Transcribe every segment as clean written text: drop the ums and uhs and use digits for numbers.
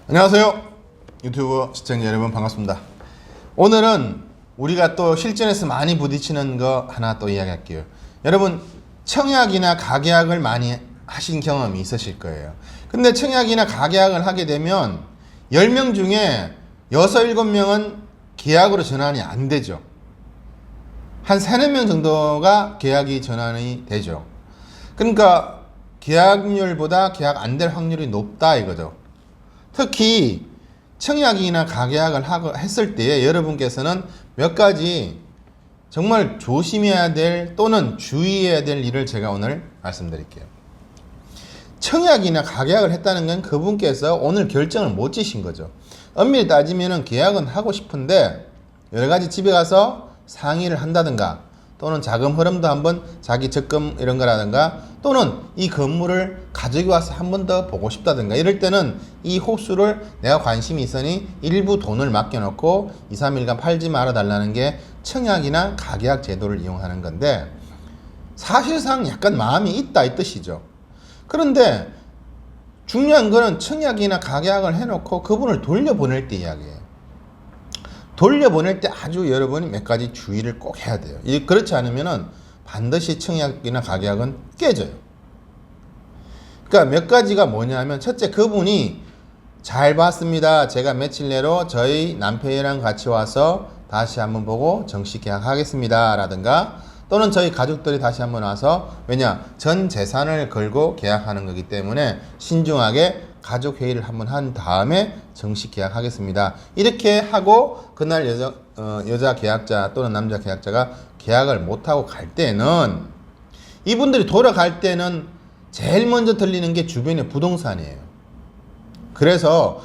안녕하세요. 유튜브 시청자 여러분 반갑습니다. 오늘은 우리가 또 실전에서 많이 부딪히는 거 하나 또 이야기할게요. 여러분 청약이나 가계약을 많이 하신 경험이 있으실 거예요. 근데 청약이나 가계약을 하게 되면 10명 중에 6, 7명은 계약으로 전환이 안 되죠. 한 3, 4명 정도가 계약이 전환이 되죠. 그러니까 계약률보다 계약 안 될 확률이 높다 이거죠. 특히 청약이나 가계약을 했을 때 여러분께서는 몇 가지 정말 조심해야 될 또는 주의해야 될 일을 제가 오늘 말씀드릴게요. 청약이나 가계약을 했다는 건 그분께서 오늘 결정을 못 지신 거죠. 엄밀히 따지면 계약은 하고 싶은데 여러 가지 집에 가서 상의를 한다든가 또는 자금 흐름도 한번 자기 적금 이런 거라든가 또는 이 건물을 가지고 와서 한 번 더 보고 싶다든가 이럴 때는 이 호수를 내가 관심이 있으니 일부 돈을 맡겨놓고 2, 3일간 팔지 말아 달라는 게 청약이나 가계약 제도를 이용하는 건데 사실상 약간 마음이 있다 이 뜻이죠. 그런데 중요한 거는 청약이나 가계약을 해놓고 그분을 돌려보낼 때 이야기예요. 돌려보낼 때 아주 여러분이 몇 가지 주의를 꼭 해야 돼요. 그렇지 않으면은 반드시 청약이나 가계약은 깨져요. 그러니까 몇 가지가 뭐냐면 첫째, 그분이 잘 봤습니다. 제가 며칠 내로 저희 남편이랑 같이 와서 다시 한번 보고 정식 계약하겠습니다. 라든가 또는 저희 가족들이 다시 한번 와서 왜냐 전 재산을 걸고 계약하는 거기 때문에 신중하게 가족 회의를 한번 한 다음에 정식 계약하겠습니다. 이렇게 하고 그날 여자 계약자 또는 남자 계약자가 계약을 못하고 갈 때는 이분들이 돌아갈 때는 제일 먼저 들리는 게 주변의 부동산이에요. 그래서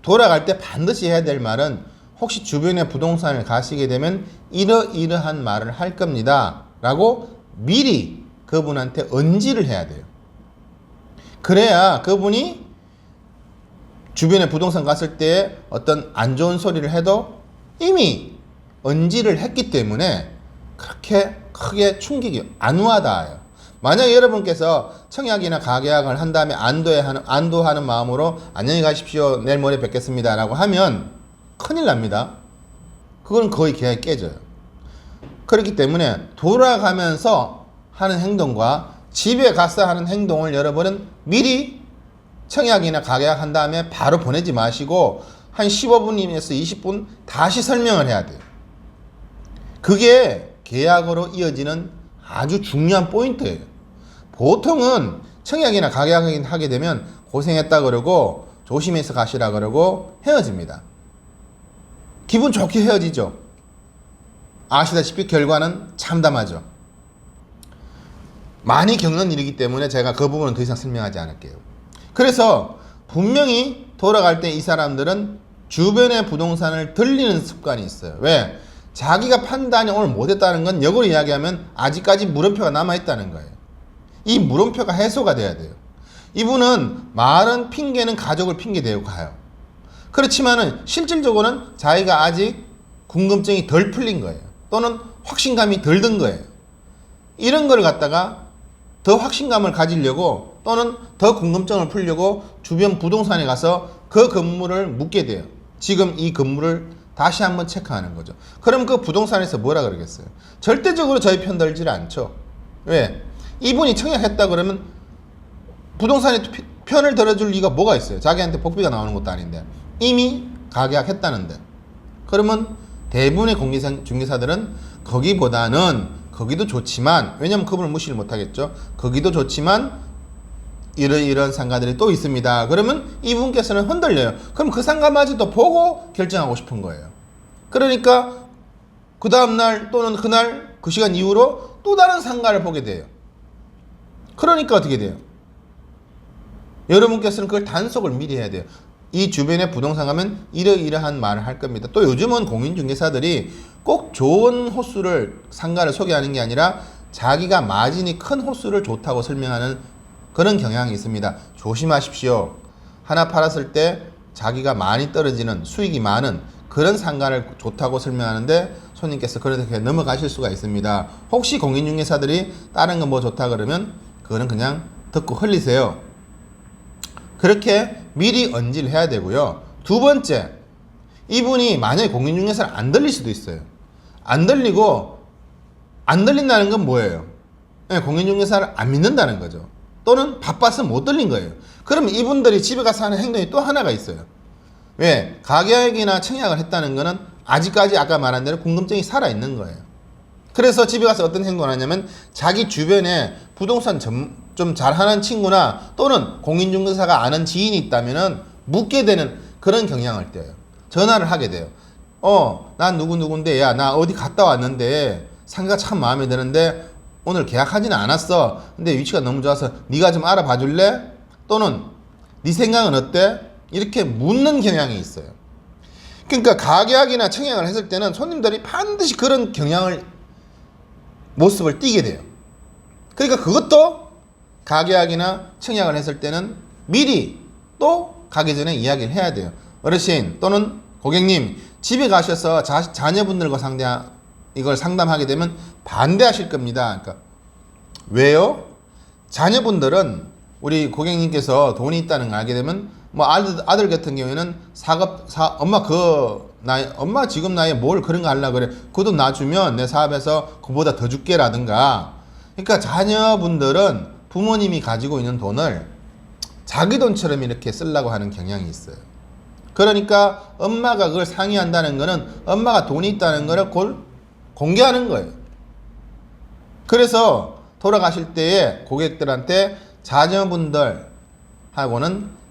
돌아갈 때 반드시 해야 될 말은 혹시 주변의 부동산을 가시게 되면 이러이러한 말을 할 겁니다. 라고 미리 그분한테 언지를 해야 돼요. 그래야 그분이 주변에 부동산 갔을 때 어떤 안 좋은 소리를 해도 이미 언지를 했기 때문에 그렇게 크게 충격이 안 와닿아요. 만약에 여러분께서 청약이나 가계약을 한 다음에 안도하는 마음으로 안녕히 가십시오. 내일 모레 뵙겠습니다. 라고 하면 큰일 납니다. 그건 거의 계약이 깨져요. 그렇기 때문에 돌아가면서 하는 행동과 집에 가서 하는 행동을 여러분은 미리 청약이나 가계약 한 다음에 바로 보내지 마시고 한 15분에서 20분 다시 설명을 해야 돼요. 그게 계약으로 이어지는 아주 중요한 포인트예요. 보통은 청약이나 가계약 하게 되면 고생했다 그러고 조심해서 가시라 그러고 헤어집니다. 기분 좋게 헤어지죠. 아시다시피 결과는 참담하죠. 많이 겪는 일이기 때문에 제가 그 부분은 더 이상 설명하지 않을게요. 그래서 분명히 돌아갈 때 이 사람들은 주변의 부동산을 들리는 습관이 있어요. 왜? 자기가 판단이 오늘 못했다는 건 역으로 이야기하면 아직까지 물음표가 남아있다는 거예요. 이 물음표가 해소가 돼야 돼요. 이분은 말은 핑계는 가족을 핑계대고 가요. 그렇지만은 실질적으로는 자기가 아직 궁금증이 덜 풀린 거예요. 또는 확신감이 덜 든 거예요. 이런 걸 갖다가 더 확신감을 가지려고 또는 더 궁금증을 풀려고 주변 부동산에 가서 그 건물을 묻게 돼요. 지금 이 건물을 다시 한번 체크하는 거죠. 그럼 그 부동산에서 뭐라 그러겠어요? 절대적으로 저희 편 들지 않죠. 왜? 이분이 청약했다 그러면 부동산에 편을 들어줄 리가 뭐가 있어요? 자기한테 복비가 나오는 것도 아닌데 이미 가계약했다는데. 그러면 대부분의 중개사들은 거기보다는 거기도 좋지만 왜냐면 그분을 무시를 못하겠죠. 거기도 좋지만 이런 상가들이 또 있습니다. 그러면 이분께서는 흔들려요. 그럼 그 상가마저도 보고 결정하고 싶은 거예요. 그러니까 그 다음날 또는 그날 그 시간 이후로 또 다른 상가를 보게 돼요. 그러니까 어떻게 돼요? 여러분께서는 그걸 단속을 미리 해야 돼요. 이 주변에 부동산 가면 이러이러한 말을 할 겁니다. 또 요즘은 공인중개사들이 꼭 좋은 호수를 상가를 소개하는 게 아니라 자기가 마진이 큰 호수를 좋다고 설명하는 그런 경향이 있습니다. 조심하십시오. 하나 팔았을 때 자기가 많이 떨어지는 수익이 많은 그런 상가를 좋다고 설명하는데 손님께서 그렇게 넘어가실 수가 있습니다. 혹시 공인중개사들이 다른 거 뭐 좋다 그러면 그거는 그냥 듣고 흘리세요. 그렇게 미리 언지를 해야 되고요. 두 번째, 이분이 만약에 공인중개사를 안 들릴 수도 있어요. 안 들린다는 건 뭐예요? 공인중개사를 안 믿는다는 거죠. 또는 바빠서 못 들린 거예요. 그러면 이분들이 집에 가서 하는 행동이 또 하나가 있어요. 왜? 가계약이나 청약을 했다는 거는 아직까지 아까 말한 대로 궁금증이 살아있는 거예요. 그래서 집에 가서 어떤 행동을 하냐면 자기 주변에 부동산 좀 잘하는 친구나 또는 공인중개사가 아는 지인이 있다면 묻게 되는 그런 경향을 띄어요. 전화를 하게 돼요. 난 누구누군데 야 나 어디 갔다 왔는데 상가가 참 마음에 드는데 오늘 계약하지는 않았어. 근데 위치가 너무 좋아서 네가 좀 알아봐 줄래? 또는 네 생각은 어때? 이렇게 묻는 경향이 있어요. 그러니까 가계약이나 청약을 했을 때는 손님들이 반드시 그런 모습을 띠게 돼요. 그러니까 그것도 가계약이나 청약을 했을 때는 미리 또 가기 전에 이야기를 해야 돼요. 어르신 또는 고객님 집에 가셔서 자녀분들과 이걸 상담하게 되면 반대하실 겁니다. 그러니까 왜요? 자녀분들은 우리 고객님께서 돈이 있다는 걸 알게 되면 뭐 아들 같은 경우에는 엄마 지금 나이에 뭘 그런 거 하려고 그래. 그 돈 놔주면 내 사업에서 그보다 더 줄게라든가. 그러니까 자녀분들은 부모님이 가지고 있는 돈을 자기 돈처럼 이렇게 쓰려고 하는 경향이 있어요. 그러니까 엄마가 그걸 상의한다는 거는 엄마가 돈이 있다는 거를 공개하는 거예요. 그래서 돌아가실 때에 고객들한테 자녀분들하고는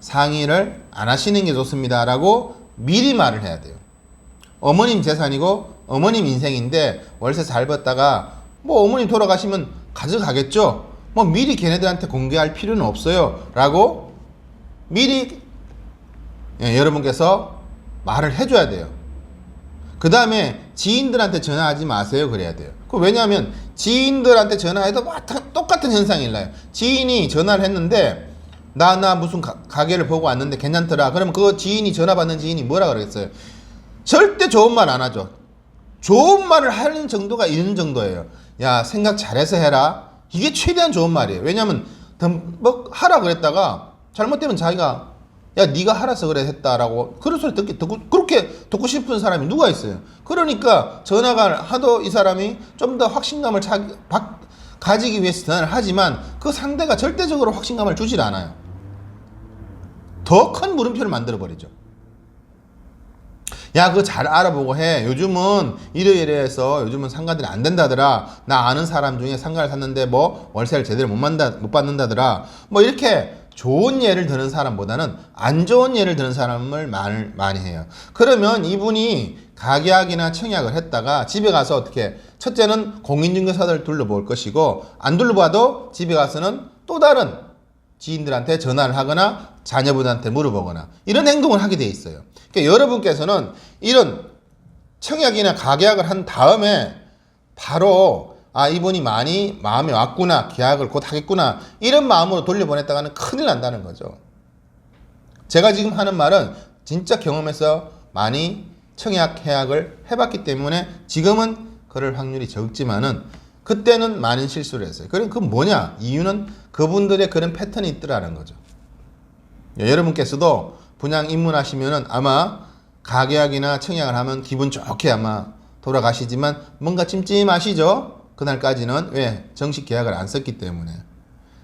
상의를 안 하시는 게 좋습니다 라고 미리 말을 해야 돼요. 어머님 재산이고 어머님 인생인데 월세 잘 받다가 뭐 어머님 돌아가시면 가져가겠죠. 뭐 미리 걔네들한테 공개할 필요는 없어요 라고 미리 여러분께서 말을 해줘야 돼요. 그 다음에 지인들한테 전화하지 마세요 그래야 돼요. 왜냐하면 지인들한테 전화해도 똑같은 현상이 일어나요. 지인이 전화를 했는데 나 무슨 가게를 보고 왔는데 괜찮더라. 그러면 그 지인이 전화 받는 지인이 뭐라 그러겠어요? 절대 좋은 말 안 하죠. 좋은 말을 하는 정도가 이런 정도예요. 야 생각 잘해서 해라. 이게 최대한 좋은 말이에요. 왜냐하면 뭐 하라 그랬다가 잘못되면 자기가 야 네가 하라서 그래 했다라고 그런 소리 그렇게 듣고 싶은 사람이 누가 있어요. 그러니까 전화가 하도 이 사람이 좀 더 확신감을 가지기 위해서 전화를 하지만 그 상대가 절대적으로 확신감을 주질 않아요. 더 큰 물음표를 만들어 버리죠. 야 그거 잘 알아보고 해. 요즘은 이래서 요즘은 상가들이 안 된다더라. 나 아는 사람 중에 상가를 샀는데 뭐 월세를 제대로 못 받는다더라. 뭐 이렇게 좋은 예를 드는 사람보다는 안 좋은 예를 드는 사람을 많이 해요. 그러면 이분이 가계약이나 청약을 했다가 집에 가서 어떻게 첫째는 공인중개사들 둘러볼 것이고 안 둘러봐도 집에 가서는 또 다른 지인들한테 전화를 하거나 자녀분한테 물어보거나 이런 행동을 하게 돼 있어요. 그러니까 여러분께서는 이런 청약이나 가계약을 한 다음에 바로 이분이 많이 마음에 왔구나, 계약을 곧 하겠구나 이런 마음으로 돌려보냈다가는 큰일 난다는 거죠. 제가 지금 하는 말은 진짜 경험해서 많이 청약 계약을 해봤기 때문에 지금은 그럴 확률이 적지만은 그때는 많은 실수를 했어요. 그럼 그건 뭐냐? 이유는 그분들의 그런 패턴이 있더라는 거죠. 여러분께서도 분양 입문하시면은 아마 가계약이나 청약을 하면 기분 좋게 아마 돌아가시지만 뭔가 찜찜하시죠? 그날까지는 왜? 정식 계약을 안 썼기 때문에.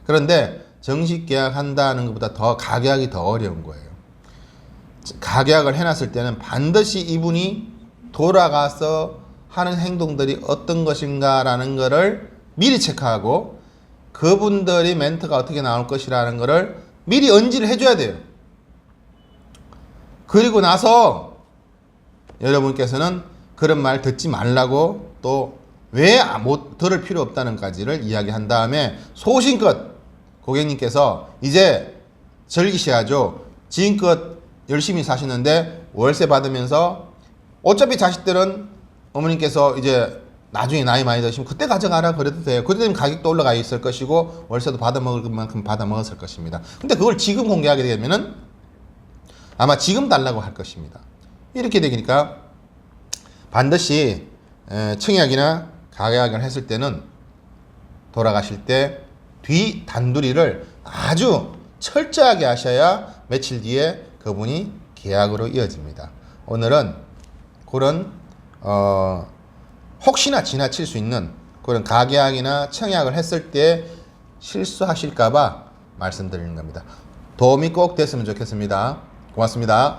그런데 정식 계약한다는 것보다 더 가계약이 더 어려운 거예요. 가계약을 해놨을 때는 반드시 이분이 돌아가서 하는 행동들이 어떤 것인가라는 것을 미리 체크하고 그분들이 멘트가 어떻게 나올 것이라는 것을 미리 언지를 해줘야 돼요. 그리고 나서 여러분께서는 그런 말 듣지 말라고 또 왜 못 들을 필요 없다는까지를 이야기한 다음에 소신껏 고객님께서 이제 즐기셔야죠. 지금껏 열심히 사시는데 월세 받으면서 어차피 자식들은 어머님께서 이제 나중에 나이 많이 드시면 그때 가져가라 그래도 돼요. 그때 되면 가격도 올라가 있을 것이고 월세도 받아 먹을 만큼 받아 먹었을 것입니다. 근데 그걸 지금 공개하게 되면은 아마 지금 달라고 할 것입니다. 이렇게 되니까 반드시 청약이나 가계약을 했을 때는 돌아가실 때 뒤 단둘이를 아주 철저하게 하셔야 며칠 뒤에 그분이 계약으로 이어집니다. 오늘은 그런 혹시나 지나칠 수 있는 그런 가계약이나 청약을 했을 때 실수하실까봐 말씀드리는 겁니다. 도움이 꼭 됐으면 좋겠습니다. 고맙습니다.